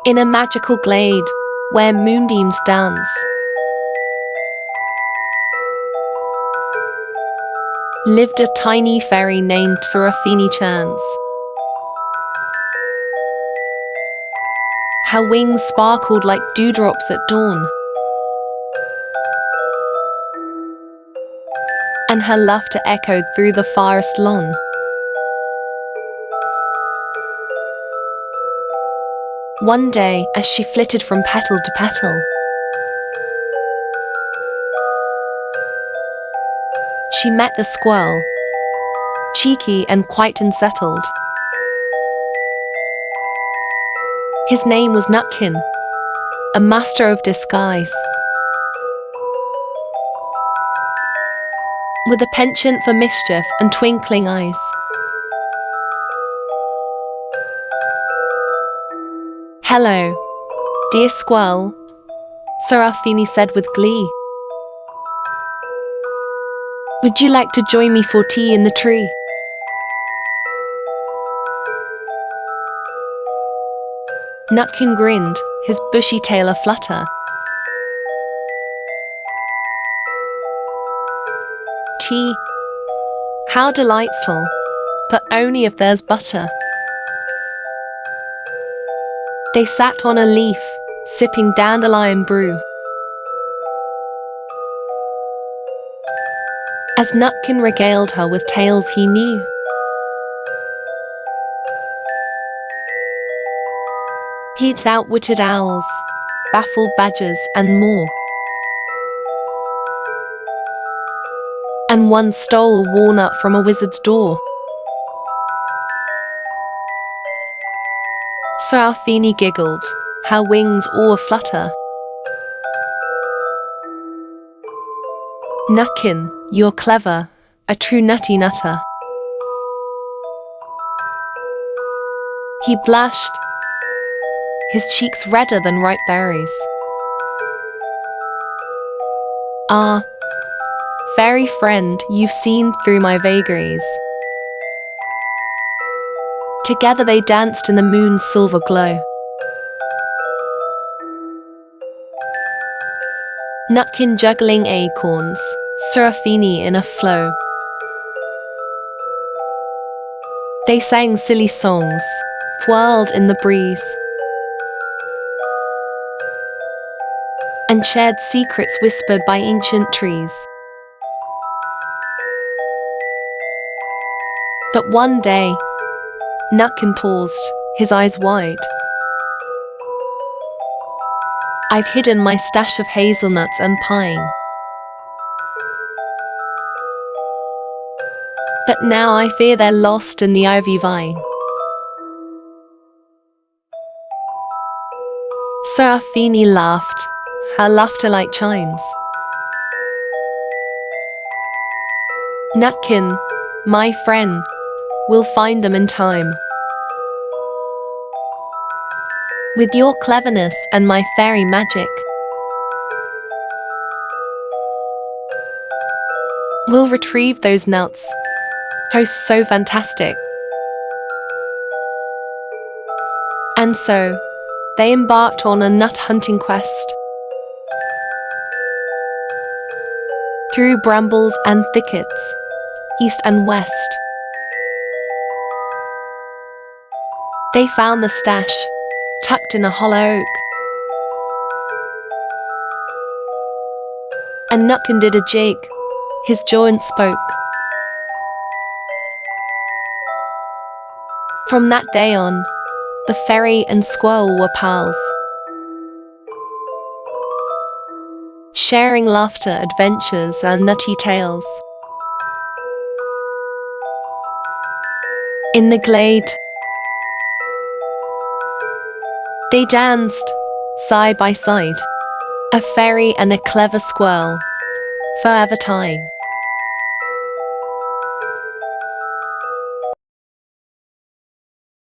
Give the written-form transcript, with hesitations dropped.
In a magical glade, where moonbeams dance, lived a tiny fairy named Chance. Her wings sparkled like dewdrops at dawn, and her laughter echoed through the forest lawn. One day, as she flitted from petal to petal, she met the squirrel, cheeky and quite unsettled. His name was Nutkin, a master of disguise, with a penchant for mischief and twinkling eyes. "Hello, dear squirrel," Serafini said with glee. "Would you like to join me for tea in the tree?" Nutkin grinned, his bushy tail aflutter. "Tea? How delightful, but only if there's butter." They sat on a leaf, sipping dandelion brew, as Nutkin regaled her with tales he knew. He'd outwitted owls, baffled badgers, and more, and once stole a walnut from a wizard's door. Serafini giggled, her wings all aflutter. "Nutkin, you're clever, a true nutty nutter." He blushed, his cheeks redder than ripe berries. "Ah, fairy friend, you've seen through my vagaries." Together they danced in the moon's silver glow. Nutkin juggling acorns, Serafini in a flow. They sang silly songs, whirled in the breeze, and shared secrets whispered by ancient trees. But one day, Nutkin paused, his eyes wide. "I've hidden my stash of hazelnuts and pine, but now I fear they're lost in the ivy vine." Serafini laughed, her laughter like chimes. "Nutkin, my friend, we'll find them in time. With your cleverness and my fairy magic, we'll retrieve those nuts, oh so fantastic." And so, they embarked on a nut-hunting quest, through brambles and thickets, east and west. They found the stash, tucked in a hollow oak, and Nutkin did a jig, his joint spoke. From that day on, the fairy and squirrel were pals, sharing laughter, adventures, and nutty tales. In the glade, they danced, side by side, a fairy and a clever squirrel, forever time.